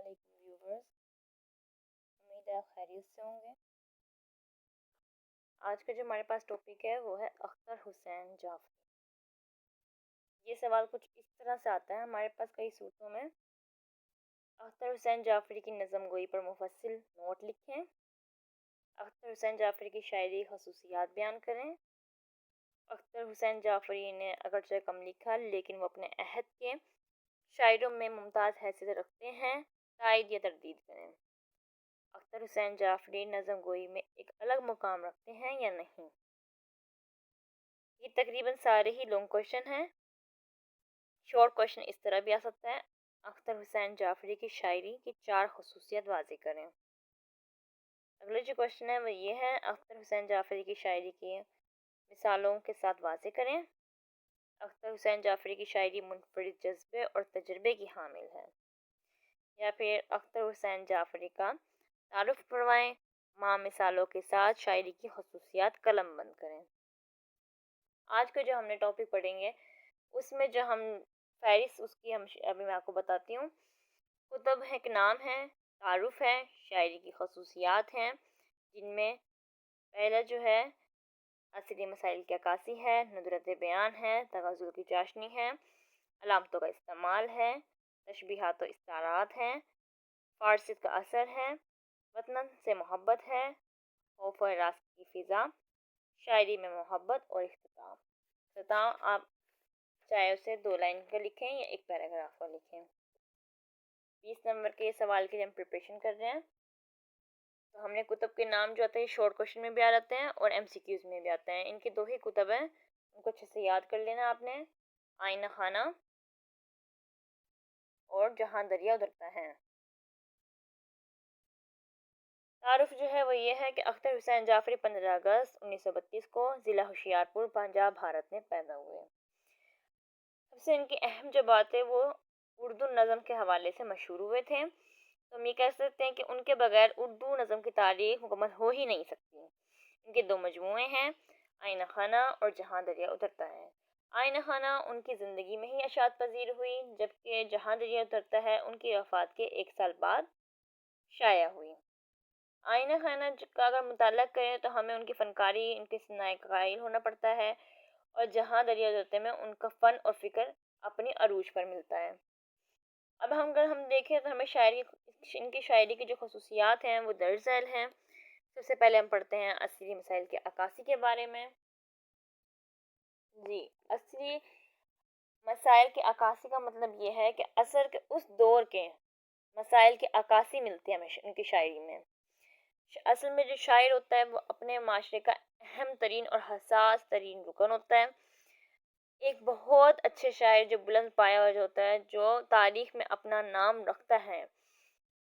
علیکم ویورز، امید ہے آپ خیریت سے ہوں گے۔ آج کا جو ہمارے پاس ٹاپک ہے وہ ہے اختر حسین جعفری۔ یہ سوال کچھ اس طرح سے آتا ہے ہمارے پاس کئی صورتوں میں۔ اختر حسین جعفری کی نظم گوئی پر مفصل نوٹ لکھیں۔ اختر حسین جعفری کی شاعری خصوصیات بیان کریں۔ اختر حسین جعفری نے اگرچہ کم لکھا لیکن وہ اپنے عہد کے شاعروں میں ممتاز حیثیت رکھتے ہیں، تائید یا تردید کریں۔ اختر حسین جعفری نظم گوئی میں ایک الگ مقام رکھتے ہیں یا نہیں؟ یہ تقریباً سارے ہی لانگ کوشچن ہیں۔ شارٹ کوشچن اس طرح بھی آ سکتا ہے، اختر حسین جعفری کی شاعری کی 4 خصوصیت واضح کریں۔ اگلا جو کوشچن ہے وہ یہ ہے، اختر حسین جعفری کی شاعری کی مثالوں کے ساتھ واضح کریں۔ اختر حسین جعفری کی شاعری منفرد جذبے اور تجربے کی حامل ہے۔ یا پھر اختر حسین جعفری کا تعارف کروائیں، ماں مثالوں کے ساتھ شاعری کی خصوصیات قلم بند کریں۔ آج کا جو ہم نے ٹاپک پڑھیں گے اس میں جو ہم فہرست اس کی ابھی میں آپ کو بتاتی ہوں۔ کتب ہے کہ نام ہے، تعارف ہے، شاعری کی خصوصیات ہیں، جن میں پہلا جو ہے عصری مسائل کی عکاسی ہے، ندرت بیان ہے، تغزل کی چاشنی ہے، علامتوں کا استعمال ہے، تشبیہات و استعارات ہیں، فارست کا اثر ہے، وطن سے محبت ہے، خوف و راست کی فضا، شاعری میں محبت اور اختتام آپ چاہے اسے 2 لائن کا لکھیں یا 1 پیراگراف کا لکھیں۔ 20 نمبر کے سوال کے لیے ہم پریپریشن کر رہے ہیں۔ تو ہم نے کتب کے نام جو آتے ہیں شارٹ کوشچن میں بھی آ جاتے ہیں اور MCQs میں بھی آتے ہیں۔ ان کی 2 ہی کتب ہیں، ان کو اچھے سے یاد کر لینا آپ نے، آئینہ خانہ اور جہاں دریا اترتا ہے۔ تعارف جو ہے وہ یہ ہے کہ اختر حسین جعفری 15 اگست 1932 کو ضلع ہوشیارپور پنجاب بھارت میں پیدا ہوئے۔ سب سے ان کی اہم جو بات ہے وہ اردو نظم کے حوالے سے مشہور ہوئے تھے۔ تو ہم یہ کہہ سکتے ہیں کہ ان کے بغیر اردو نظم کی تاریخ مکمل ہو ہی نہیں سکتی۔ ان کے 2 مجموعے ہیں، آئینہ خانہ اور جہاں دریا اترتا ہے۔ آئینہ خانہ ان کی زندگی میں ہی اشاعت پذیر ہوئی، جبکہ جہاں دریا اترتا ہے ان کی وفات کے 1 سال بعد شائع ہوئی۔ آئینہ خانہ کا اگر مطالعہ کریں تو ہمیں ان کی فنکاری، ان کے صناعے کا قائل ہونا پڑتا ہے، اور جہاں دریا اترتے میں ان کا فن اور فکر اپنی عروج پر ملتا ہے۔ اب اگر ہم دیکھیں تو ہمیں ان کی شاعری کی جو خصوصیات ہیں وہ درج ذیل ہیں۔ سب سے پہلے ہم پڑھتے ہیں عصری مسائل کی عکاسی کے بارے میں۔ عصری مسائل کی عکاسی کا مطلب یہ ہے کہ عصر کے اس دور کے مسائل کی عکاسی ملتی ہے ہمیں ان کی شاعری میں۔ اصل میں جو شاعر ہوتا ہے وہ اپنے معاشرے کا اہم ترین اور حساس ترین رکن ہوتا ہے۔ ایک بہت اچھے شاعر جو بلند پایا ہوا ہوتا ہے، جو تاریخ میں اپنا نام رکھتا ہے،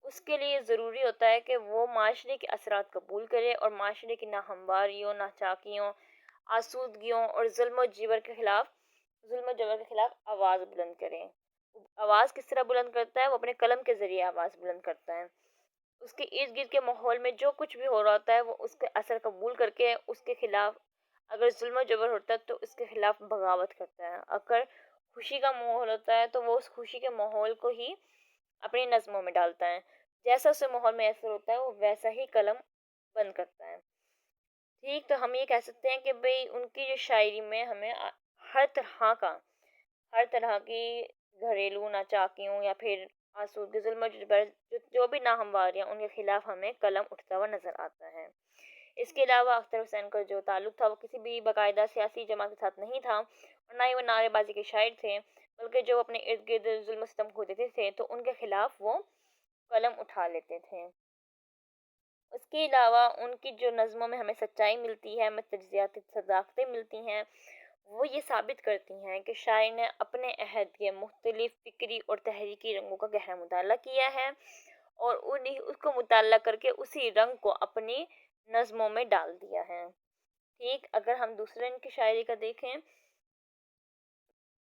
اس کے لیے ضروری ہوتا ہے کہ وہ معاشرے کے اثرات قبول کرے اور معاشرے کی ناہمواریوں، ناچاکیوں، آسودگیوں اور ظلم و جبر کے خلاف آواز بلند کرے۔ آواز کس طرح بلند کرتا ہے؟ وہ اپنے قلم کے ذریعے آواز بلند کرتا ہے۔ اس کے ارد گرد کے ماحول میں جو کچھ بھی ہو رہا ہوتا ہے وہ اس کے اثر قبول کر کے اس کے خلاف، اگر ظلم و جبر ہوتا ہے تو اس کے خلاف بغاوت کرتا ہے۔ اگر خوشی کا ماحول ہوتا ہے تو وہ اس خوشی کے ماحول کو ہی اپنی نظموں میں ڈالتا ہے۔ جیسا اسے ماحول میں اثر ہوتا ہے وہ ویسا ہی قلم بند کرتا ہے۔ ٹھیک، تو ہم یہ کہہ سکتے ہیں کہ بھئی ان کی جو شاعری میں ہمیں ہر طرح کی گھریلو ناچاکیوں یا پھر آسودگی، ظلم و جبر، جو بھی ناہمواریاں، ان کے خلاف ہمیں قلم اٹھتا ہوا نظر آتا ہے۔ اس کے علاوہ اختر حسین کا جو تعلق تھا وہ کسی بھی باقاعدہ سیاسی جماعت کے ساتھ نہیں تھا، اور نہ ہی وہ نعرے بازی کے شاعر تھے، بلکہ جو اپنے ارد گرد ظلم و ستم کو دیتے تھے تو ان کے خلاف وہ قلم اٹھا لیتے تھے۔ اس کے علاوہ ان کی جو نظموں میں ہمیں سچائی ملتی ہے، ہمیں تجزیاتی صداقتیں ملتی ہیں، وہ یہ ثابت کرتی ہیں کہ شاعر نے اپنے عہد کے مختلف فکری اور تحریکی رنگوں کا گہرا مطالعہ کیا ہے اور اس کو مطالعہ کر کے اسی رنگ کو اپنی نظموں میں ڈال دیا ہے۔ ٹھیک، اگر ہم دوسرے ان کی شاعری کا دیکھیں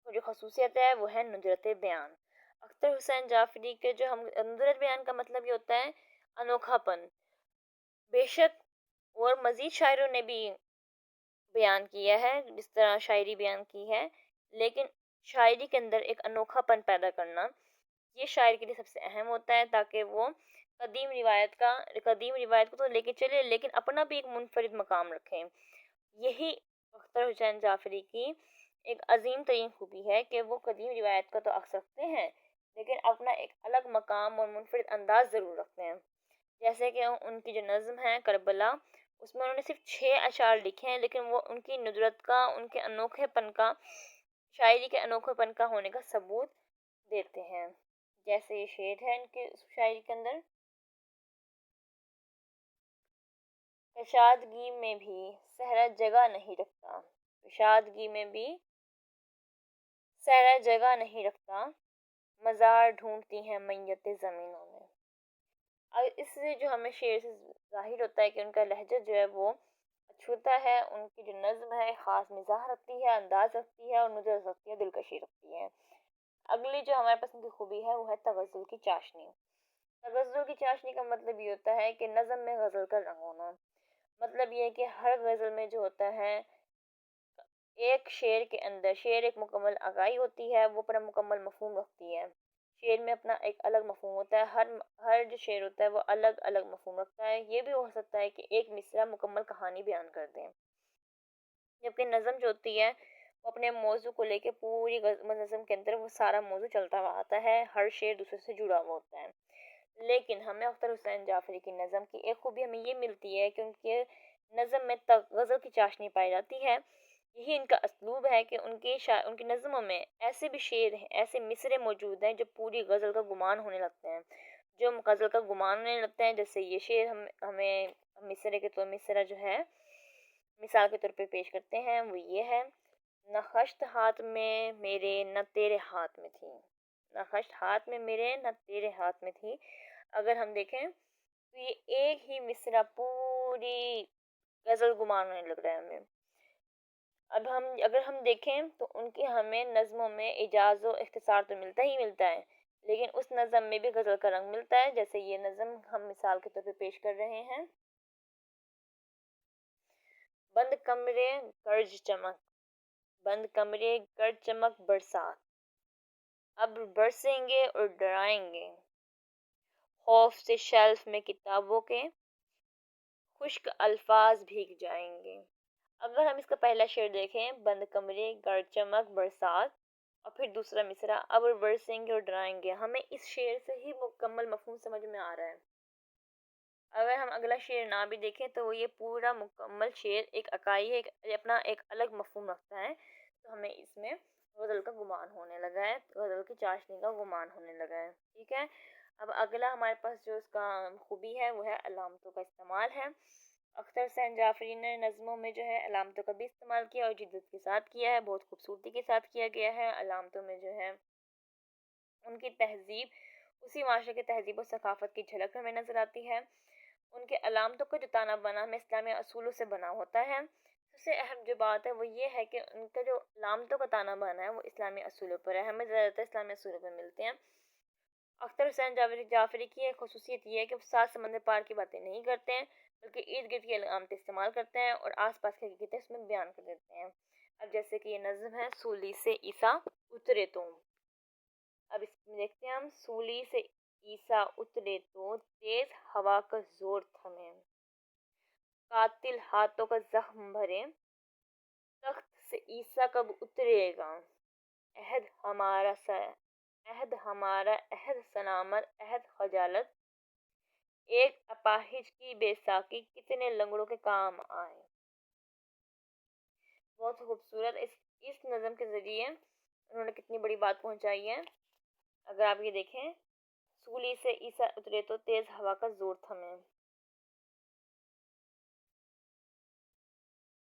تو جو خصوصیت ہے وہ ہے ندرت بیان۔ اختر حسین جعفری کے جو ندرت بیان کا مطلب یہ ہوتا ہے انوکھا پن۔ بے شک اور مزید شاعروں نے بھی بیان کیا ہے، جس طرح شاعری بیان کی ہے، لیکن شاعری کے اندر ایک انوکھا پن پیدا کرنا یہ شاعر کے لیے سب سے اہم ہوتا ہے، تاکہ وہ قدیم روایت کو تو لے کے چلے لیکن اپنا بھی ایک منفرد مقام رکھیں۔ یہی اختر حسین جعفری کی ایک عظیم ترین خوبی ہے کہ وہ قدیم روایت کا تو عکس رکھتے ہیں لیکن اپنا ایک الگ مقام اور منفرد انداز ضرور رکھتے ہیں۔ جیسے کہ ان کی جو نظم ہے کربلا، اس میں انہوں نے صرف 6 اشعار لکھے ہیں لیکن وہ ان کی ندرت کا، ان کے انوکھے پن کا، شاعری کے انوکھے پن کا ہونے کا ثبوت دیتے ہیں۔ جیسے یہ شعر ہے ان کے شاعری کے اندر: کشادگی میں بھی صحرا جگہ نہیں رکھتا، کشادگی میں بھی صحرا جگہ نہیں رکھتا، مزار ڈھونڈتی ہیں میت زمینوں میں۔ اور اس سے جو ہمیں شعر سے ظاہر ہوتا ہے کہ ان کا لہجہ جو ہے وہ اچھوتا ہے، ان کی جو نظم ہے خاص مزاح رکھتی ہے، انداز رکھتی ہے اور ندرت رکھتی ہے، دلکشی رکھتی ہے۔ اگلی جو ہمارے پاس ان کی خوبی ہے وہ ہے تغزل کی چاشنی۔ تغزل کی چاشنی کا مطلب یہ ہوتا ہے کہ نظم میں غزل کا رنگ ہونا۔ مطلب یہ ہے کہ ہر غزل میں جو ہوتا ہے ایک شعر کے اندر، شعر ایک مکمل آگاہی ہوتی ہے، وہ اپنا مکمل مفہوم رکھتی ہے، شعر میں اپنا ایک الگ مفہوم ہوتا ہے، ہر جو شعر ہوتا ہے وہ الگ الگ مفہوم رکھتا ہے۔ یہ بھی ہو سکتا ہے کہ ایک مصرع مکمل کہانی بیان کر دیں، جبکہ نظم جو ہوتی ہے وہ اپنے موضوع کو لے کے پوری نظم کے اندر وہ سارا موضوع چلتا ہوا آتا ہے، ہر شعر دوسرے سے جڑا ہوا ہوتا ہے۔ لیکن ہمیں اختر حسین جعفری کی نظم کی ایک خوبی ہمیں یہ ملتی ہے کہ ان کے نظم میں غزل کی چاشنی پائی جاتی ہے۔ یہی ان کا اسلوب ہے کہ ان کی نظموں میں ایسے بھی شعر ہیں، ایسے مصرے موجود ہیں جو پوری غزل کا گمان ہونے لگتے ہیں، جو غزل کا گمان ہونے لگتے ہیں۔ جیسے یہ شعر ہمیں مصرع جو ہے مثال کے طور پہ پیش کرتے ہیں، وہ یہ ہے: نہ خشت ہاتھ میں میرے نہ تیرے ہاتھ میں تھی، نہ خشت ہاتھ میں میرے نہ تیرے ہاتھ میں تھی۔ اگر ہم دیکھیں تو یہ ایک ہی مصرع پوری غزل گمان ہونے لگ رہا ہے ہمیں۔ اگر ہم دیکھیں تو ان کی ہمیں نظموں میں اعجاز و اختصار تو ملتا ہی ملتا ہے، لیکن اس نظم میں بھی غزل کا رنگ ملتا ہے۔ جیسے یہ نظم ہم مثال کے طور پہ پیش کر رہے ہیں: بند کمرے گرج چمک، بند کمرے گرج چمک برسات، ابر برسیں گے اور ڈرائیں گے، خوف سے شیلف میں کتابوں کے خشک الفاظ بھیگ جائیں گے۔ اگر ہم اس کا پہلا شعر دیکھیں: بند کمرے گرج چمک برسات، اور پھر دوسرا مصرع ابر برسیں گے اور ڈرائیں گے، ہمیں اس شعر سے ہی مکمل مفہوم سمجھ میں آ رہا ہے۔ اگر ہم اگلا شعر نہ بھی دیکھیں تو وہ یہ پورا مکمل شعر ایک اکائی ہے، اپنا ایک الگ مفہوم رکھتا ہے، تو ہمیں اس میں غزل کا گمان ہونے لگا ہے، غزل کی چاشنی کا گمان ہونے لگا ہے۔ ٹھیک ہے، اب اگلا ہمارے پاس جو اس کا خوبی ہے وہ ہے علامتوں کا استعمال ہے۔ اختر حسین جعفری نے نظموں میں جو ہے علامتوں کا بھی استعمال کیا اور جدت کے ساتھ کیا ہے، بہت خوبصورتی کے ساتھ کیا گیا ہے۔ علامتوں میں جو ہے ان کی تہذیب، اسی معاشرے کی تہذیب و ثقافت کی جھلک ہمیں نظر آتی ہے۔ ان کے علامتوں کا جو تانا بانا ہمیں اسلامی اصولوں سے بنا ہوتا ہے۔ سب سے اہم جو بات ہے وہ یہ ہے کہ ان کا جو علامتوں کا تانا بانا ہے وہ اسلامی اصولوں پر ہے، ہمیں زیادہ تر اسلامی اصولوں پر ملتے ہیں۔ اختر حسین جعفری کی ایک خصوصیت یہ ہے کہ وہ سات سمندر پار کی باتیں نہیں کرتے ہیں، بلکہ ارد گرد کی علامتیں استعمال کرتے ہیں اور آس پاس کی حقیقتیں اس میں بیان کر دیتے ہیں۔ اب جیسے کہ یہ نظم ہے: سولی سے عیسیٰ اترے تو، اب اس میں دیکھتے ہیں ہم: سولی سے عیسیٰ اترے تو تیز ہوا کا زور تھمے، قاتل ہاتھوں کا زخم بھرے، تخت سے عیسیٰ کب اترے گا، عہد ہمارا عہد سلامت عہد خجالت، ایک اپاہج کی بے ساکی کتنے لنگڑوں کے کام آئے۔ بہت خوبصورت اس نظم کے ذریعے انہوں نے کتنی بڑی بات پہنچائی ہے۔ اگر آپ یہ دیکھیں: سولی سے عیسیٰ اترے تو تیز ہوا کا زور تھمے۔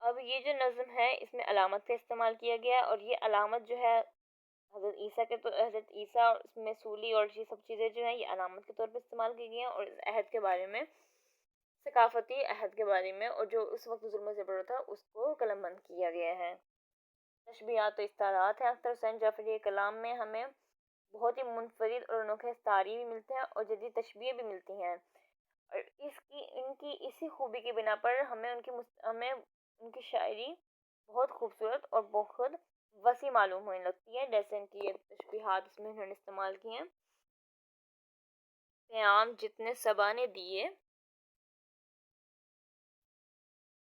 اب یہ جو نظم ہے اس میں علامت کا استعمال کیا گیا ہے، اور یہ علامت جو ہے حضرت عیسیٰ اور اس میں سولی اور یہ سب چیزیں جو ہیں یہ علامت کے طور پر استعمال کی گئی ہیں، اور اس عہد کے بارے میں، ثقافتی عہد کے بارے میں، اور جو اس وقت ظلم و زبر تھا اس کو قلم بند کیا گیا ہے۔ تشبیہات و استعارات ہیں اختر حسین جعفری کے کلام میں، ہمیں بہت ہی منفرد اور انوکھے استعارے بھی ملتے ہیں اور جدید تشبیہیں بھی ملتی ہیں، اور ان کی اسی خوبی کی بنا پر ہمیں ان کی شاعری بہت خوبصورت اور بہت وسیع معلوم ہونے لگتی ہے، جیسے ان کی یہ تشبیہات اس میں انہوں نے استعمال کی ہیں: پیام جتنے صبا نے دیے،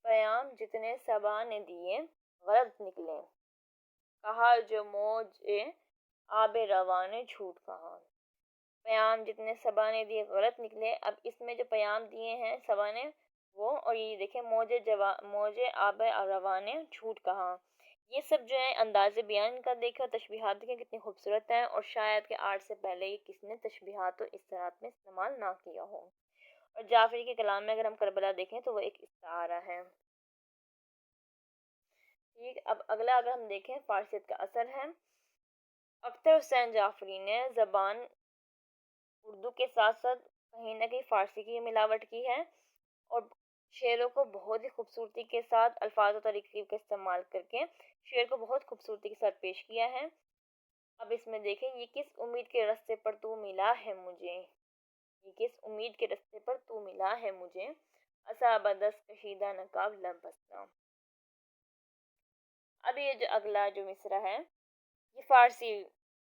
پیام جتنے صبا نے دیے غلط نکلے، کہا جو موج آب رواں نے جھوٹ کہا۔ پیام جتنے صبا نے دیے غلط نکلے، اب اس میں جو پیام دیے ہیں صبا نے وہ، اور یہ دیکھیں موج آب رواں نے جھوٹ کہا۔ یہ سب جو ہے انداز بیان کا دیکھا، تشبیہات دیکھیں کتنی خوبصورت ہیں، اور شاید کہ آج سے پہلے یہ کسی نے تشبیہات و استعارات میں استعمال نہ کیا ہو۔ اور جعفری کے کلام میں اگر ہم کربلا دیکھیں تو وہ ایک استعارہ ہے۔ ٹھیک، اب اگلا اگر ہم دیکھیں فارسیت کا اثر ہے، اختر حسین جعفری نے زبان اردو کے ساتھ ساتھ کہیں نہ کہیں فارسی کی ملاوٹ کی ہے، اور شعروں کو بہت ہی خوبصورتی کے ساتھ الفاظ و ترکیب کا استعمال کر کے شعر کو بہت خوبصورتی کے ساتھ پیش کیا ہے۔ اب اس میں دیکھیں، یہ کس امید کے رستے پر تو ملا ہے مجھے، یہ کس امید کے رستے پر تو ملا ہے مجھے، عصا بدست کشیدہ نقاب لب بستہ۔ اب یہ جو اگلا جو مصرع ہے یہ فارسی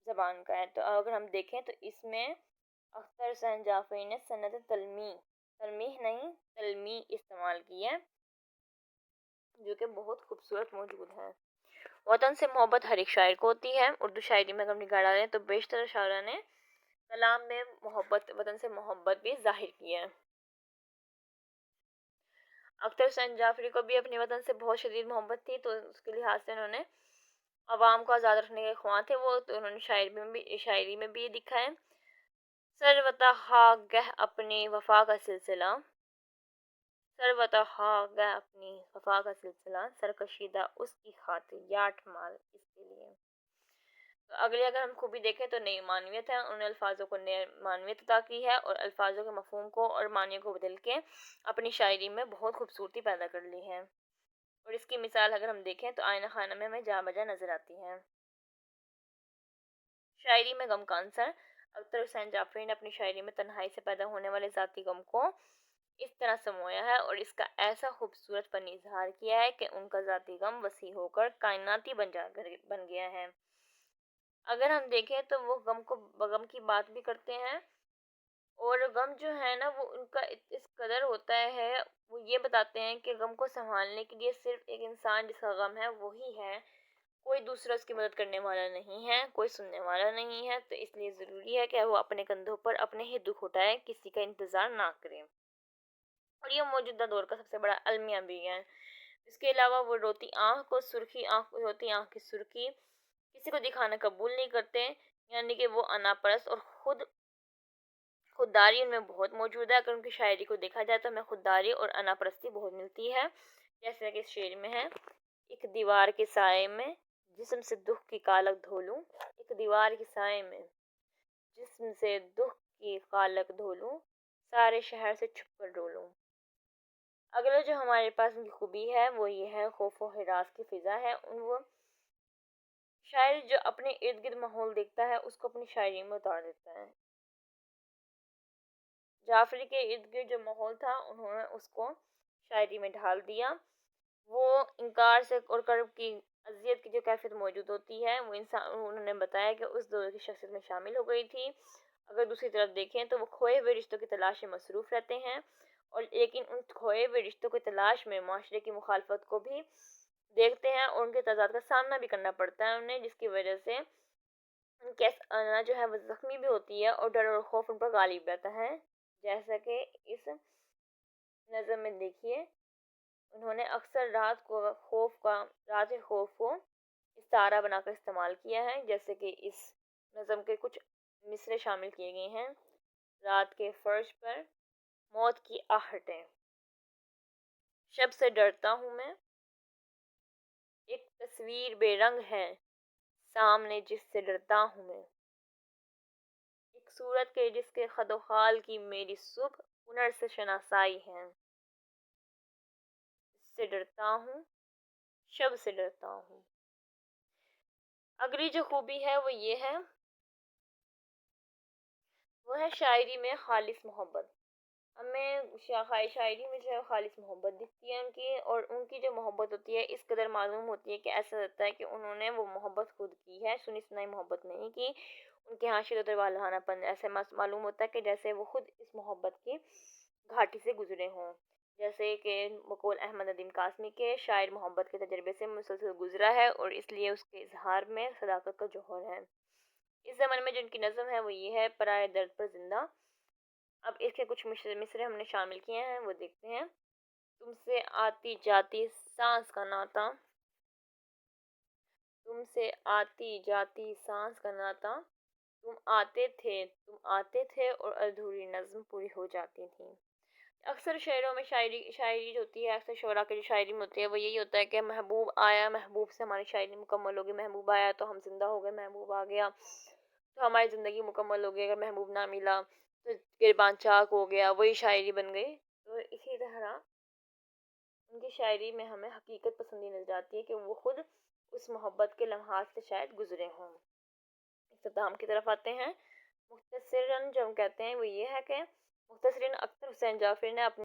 زبان کا ہے، تو اگر ہم دیکھیں تو اس میں اختر حسین جعفری نے سند تلمیح نہیں تلمیح استعمال کی ہے، جو کہ بہت خوبصورت موجود ہے۔ وطن سے محبت ہر ایک شاعر کو ہوتی ہے۔ اردو شاعری میں اگر ہم نگاہ ڈالیں تو بیشتر شاعروں نے کلام میں محبت، وطن سے محبت بھی ظاہر کی ہے۔ اختر حسین جعفری کو بھی اپنے وطن سے بہت شدید محبت تھی، تو اس کے لحاظ سے انہوں نے عوام کو آزاد رکھنے کے خواہاں تھے وہ، تو انہوں نے شاعری میں بھی یہ لکھا ہے، سروتا خواہ گہ اپنی وفا کا سلسلہ، سروتا خواہ گہ اپنی وفا کا سلسلہ، سرکشیدہ اس کی خاطر یاٹ مال اس کے لیے۔ تو اگلے اگر ہم خوبی دیکھیں تو نئی معنویت ہے، انہوں نے الفاظوں کو نئی معنویت عطا کی ہے، اور الفاظوں کے مفہوم کو اور معنی کو بدل کے اپنی شاعری میں بہت خوبصورتی پیدا کر لی ہے۔ اور اس کی مثال اگر ہم دیکھیں تو آئینہ خانہ میں ہمیں جا بجا نظر آتی ہے۔ شاعری میں غم کا عنصر، اختر حسین جعفری نے اپنی شاعری میں تنہائی سے پیدا ہونے والے ذاتی غم کو اس طرح سمویا ہے اور اس کا ایسا خوبصورت فنی اظہار کیا ہے کہ ان کا ذاتی غم وسیع ہو کر کائناتی بن گیا ہے۔ اگر ہم دیکھیں تو وہ غم کی بات بھی کرتے ہیں، اور غم جو ہے نا وہ ان کا اس قدر ہوتا ہے، وہ یہ بتاتے ہیں کہ غم کو سنبھالنے کے لیے صرف ایک انسان جس کا غم ہے وہی ہے، کوئی دوسرا اس کی مدد کرنے والا نہیں ہے، کوئی سننے والا نہیں ہے، تو اس لیے ضروری ہے کہ وہ اپنے کندھوں پر اپنے ہی دکھ اٹھائے، کسی کا انتظار نہ کرے۔ اور یہ موجودہ دور کا سب سے بڑا المیہ بھی ہے۔ اس کے علاوہ وہ روتی آنکھ کو روتی آنکھ کی سرخی کسی کو دکھانا قبول نہیں کرتے، یعنی کہ وہ انا پرست اور خودداری ان میں بہت موجود ہے۔ اگر ان کی شاعری کو دیکھا جائے تو ہمیں خودداری اور انا پرستی بہت ملتی ہے، جیسے کہ اس شعر میں ہے، ایک دیوار کے سائے میں جسم سے دکھ کی کالک دھو لوں، ایک دیوار کے سائے میں جسم سے دکھ کی کالک دھو لوں، سارے شہر سے چھپ کر ڈولوں۔ اگلا جو ہمارے پاس ان کی خوبی ہے وہ یہ ہے، خوف و ہراس کی فضا ہے۔ وہ شاعر جو اپنے ارد گرد ماحول دیکھتا ہے اس کو اپنی شاعری میں اتار دیتا ہے۔ جعفری کے ارد گرد جو ماحول تھا انہوں نے اس کو شاعری میں ڈھال دیا۔ وہ انکار سے اور کرب کی اذیت کی جو کیفیت موجود ہوتی ہے وہ انہوں نے بتایا کہ اس دور کی شخصیت میں شامل ہو گئی تھی۔ اگر دوسری طرف دیکھیں تو وہ کھوئے ہوئے رشتوں کی تلاش میں مصروف رہتے ہیں، اور لیکن ان کھوئے ہوئے رشتوں کی تلاش میں معاشرے کی مخالفت کو بھی دیکھتے ہیں، اور ان کے تضاد کا سامنا بھی کرنا پڑتا ہے انہیں، جس کی وجہ سے ان کی انا جو ہے وہ زخمی بھی ہوتی ہے، اور ڈر اور خوف ان پر غالب رہتا ہے۔ جیسا کہ اس نظم میں دیکھیے، انہوں نے اکثر رات خوف کو استعارہ بنا کر استعمال کیا ہے، جیسے کہ اس نظم کے کچھ مصرے شامل کیے گئے ہیں، رات کے فرش پر موت کی آہٹیں، شب سے ڈرتا ہوں میں، ایک تصویر بے رنگ ہے سامنے جس سے ڈرتا ہوں میں، ایک صورت کے جس کے خد و خال کی میری صبح ہنر سے شناسائی ہے، اس سے ڈرتا ہوں، شب سے ڈرتا ہوں۔ اگلی جو خوبی ہے وہ یہ ہے، وہ ہے شاعری میں خالص محبت۔ ہمیں شاعری میں جو ہے خالص محبت دکھتی ہے ان کی، اور ان کی جو محبت ہوتی ہے اس قدر معلوم ہوتی ہے کہ ایسا لگتا ہے کہ انہوں نے وہ محبت خود کی ہے، سنی سنائی محبت نہیں کی، ان کے یہاں شدت اور والہانہ پن ایسے معلوم ہوتا ہے کہ جیسے وہ خود اس محبت کی گھاٹی سے گزرے ہوں، جیسے کہ بقول احمد ندیم قاسمی کے شاعر محبت کے تجربے سے مسلسل گزرا ہے اور اس لیے اس کے اظہار میں صداقت کا جوہر ہے۔ اس زمانے میں جن کی نظم ہے وہ یہ ہے پرائے درد پر زندہ۔ اب اس کے کچھ مصرے ہم نے شامل کیے ہیں، وہ دیکھتے ہیں۔ تم سے آتی جاتی سانس کا ناطا، تم سے آتی جاتی سانس کا ناطا، تم آتے تھے اور ادھوری نظم پوری ہو جاتی تھی۔ اکثر شعروں میں شاعری جو ہوتی ہے، اکثر شعراء کی جو شاعری میں ہوتی ہے وہ یہی ہوتا ہے کہ محبوب آیا، محبوب سے ہماری شاعری مکمل ہوگی، محبوب آیا تو ہم زندہ ہو گئے، محبوب آ گیا تو ہماری زندگی مکمل ہو گئی، اگر محبوب نہ ملا تو گربان چاک ہو گیا، وہی شاعری بن گئی۔ تو اسی طرح ان کی شاعری میں ہمیں حقیقت پسندی مل جاتی ہے کہ وہ خود اس محبت کے لمحات سے شاید گزرے ہوں۔ اختتام کی طرف آتے ہیں۔ مختصراً جو ہم کہتے ہیں وہ یہ ہے کہ مختصراً اختر حسین جعفری نے اپنی